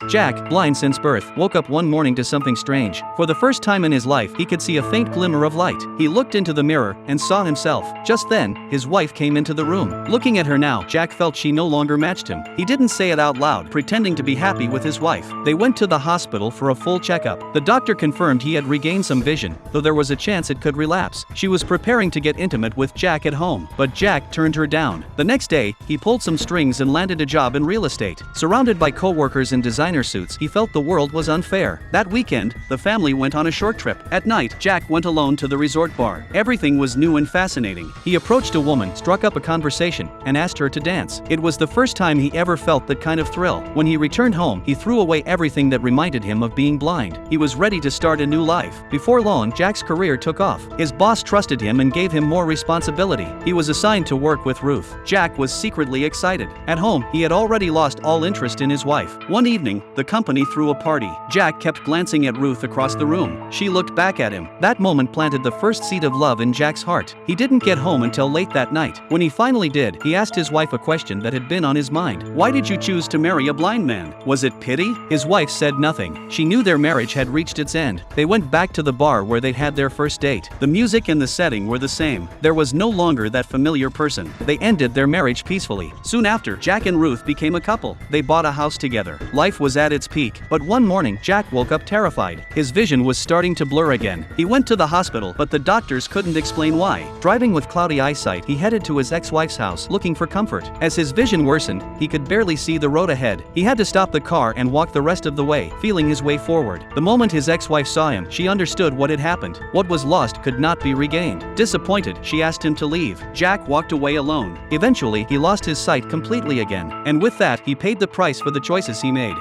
Jack, blind since birth, woke up one morning to something strange. For the first time in his life, he could see a faint glimmer of light. He looked into the mirror and saw himself. Just then, his wife came into the room. Looking at her now, Jack felt she no longer matched him. He didn't say it out loud, pretending to be happy with his wife. They went to the hospital for a full checkup. The doctor confirmed he had regained some vision, though there was a chance it could relapse. She was preparing to get intimate with Jack at home, but Jack turned her down. The next day, he pulled some strings and landed a job in real estate. Surrounded by co-workers in designer suits, he felt the world was unfair. That weekend, the family went on a short trip. At night, Jack went alone to the resort bar. Everything was new and fascinating. He approached a woman, struck up a conversation, and asked her to dance. It was the first time he ever felt that kind of thrill. When he returned home, he threw away everything that reminded him of being blind. He was ready to start a new life. Before long, Jack's career took off. His boss trusted him and gave him more responsibility. He was assigned to work with Ruth. Jack was secretly excited. At home, he had already lost all interest in his wife. One evening, the company threw a party. Jack kept glancing at Ruth across the room. She looked back at him. That moment planted the first seed of love in Jack's heart. He didn't get home until late that night. When he finally did, he asked his wife a question that had been on his mind. Why did you choose to marry a blind man? Was it pity? His wife said nothing. She knew their marriage had reached its end. They went back to the bar where they'd had their first date. The music and the setting were the same. There was no longer that familiar person. They ended their marriage peacefully. Soon after, Jack and Ruth became a couple. They bought a house together. Life was at its peak. But one morning, Jack woke up terrified. His vision was starting to blur again. He went to the hospital, but the doctors couldn't explain why. Driving with cloudy eyesight, he headed to his ex-wife's house, looking for comfort. As his vision worsened, he could barely see the road ahead. He had to stop the car and walk the rest of the way, feeling his way forward. The moment his ex-wife saw him, she understood what had happened. What was lost could not be regained. Disappointed, she asked him to leave. Jack walked away alone. Eventually, he lost his sight completely again. And with that, he paid the price for the choices he made.